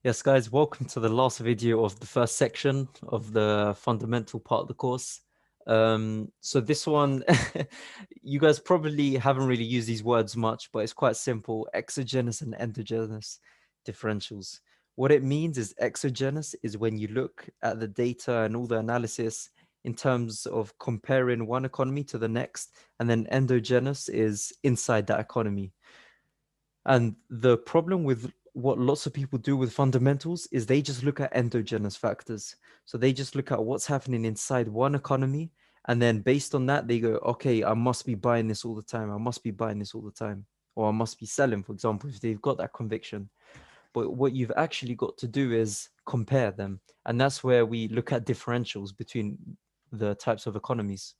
Yes, guys, welcome to the last video of the first section of the fundamental part of the course. So this one, you guys probably haven't really used these words much, but it's quite simple: exogenous and endogenous differentials. What it means is exogenous is when you look at the data and all the analysis in terms of comparing one economy to the next, and then endogenous is inside that economy. And the problem with what lots of people do with fundamentals is they just look at endogenous factors. So they just look at what's happening inside one economy. And then based on that, they go, okay, I must be buying this all the time. I must be buying this all the time. Or I must be selling, for example, if they've got that conviction. But what you've actually got to do is compare them. And that's where we look at differentials between the types of economies.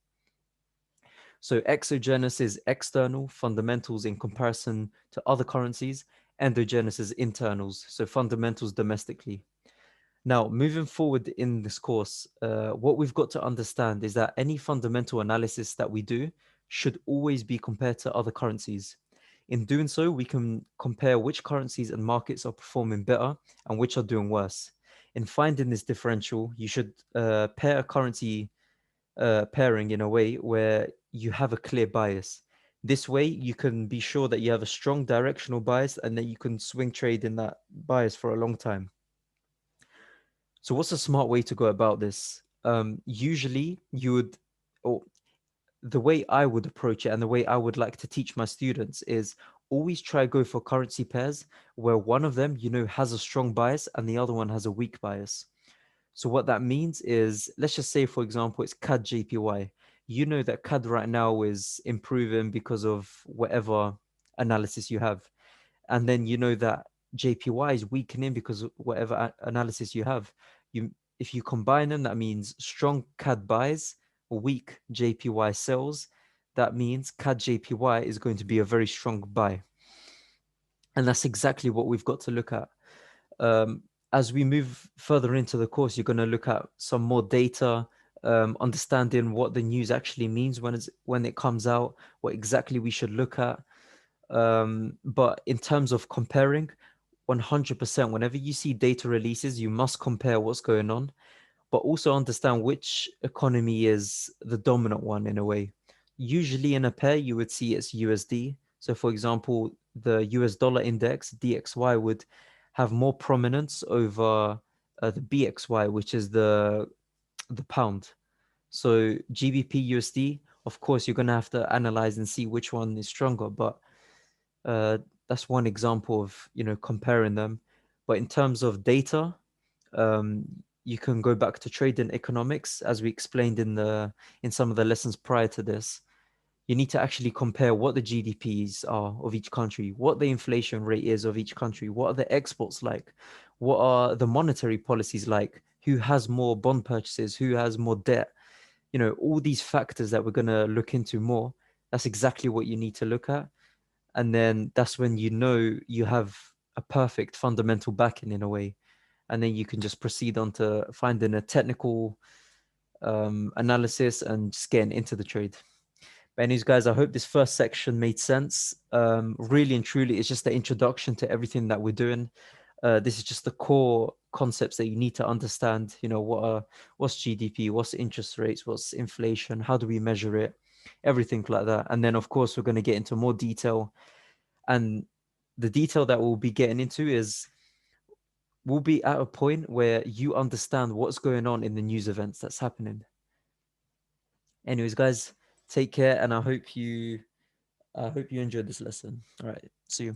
So exogenous is external fundamentals in comparison to other currencies. Endogenous is internals, so fundamentals domestically. Now, moving forward in this course, what we've got to understand is that any fundamental analysis that we do should always be compared to other currencies. In doing so, we can compare which currencies and markets are performing better and which are doing worse. In finding this differential, you should pair a currency pairing in a way where you have a clear bias. This way, you can be sure that you have a strong directional bias and that you can swing trade in that bias for a long time. So, what's a smart way to go about this? Usually, you would, or the way I would approach it and the way I would like to teach my students is always try go for currency pairs where one of them, has a strong bias and the other one has a weak bias. So what that means is, let's just say, for example, it's CAD JPY. You know that CAD right now is improving because of whatever analysis you have. And then you know that JPY is weakening because of whatever analysis you have. If you combine them, that means strong CAD buys, weak JPY sells. That means CAD JPY is going to be a very strong buy. And that's exactly what we've got to look at. Um, as we move further into the course, you're going to look at some more data, understanding what the news actually means when it comes out, what exactly we should look at. But in terms of comparing, 100%, whenever you see data releases, you must compare what's going on, but also understand which economy is the dominant one in a way. Usually in a pair, you would see it's USD. So, for example, the US dollar index, DXY, would have more prominence over the BXY, which is the pound. So, GBP USD, of course, you're going to have to analyze and see which one is stronger, but uh, that's one example of comparing them. But in terms of data, um, you can go back to trading economics, as we explained in some of the lessons prior to this. You need to actually compare what the GDPs are of each country, what the inflation rate is of each country, what are the exports like, what are the monetary policies like, who has more bond purchases, who has more debt. All these factors that we're going to look into more. That's exactly what you need to look at. And then that's when you have a perfect fundamental backing in a way. And then you can just proceed on to finding a technical analysis and just getting into the trade. But anyways, guys, I hope this first section made sense. Really and truly, it's just the introduction to everything that we're doing. This is just the core concepts that you need to understand. What's GDP, what's interest rates, what's inflation, how do we measure it, everything like that. And then, of course, we're going to get into more detail. And the detail that we'll be getting into is we'll be at a point where you understand what's going on in the news events that's happening. Anyways, guys, take care, and I hope you enjoyed this lesson. All right, see you.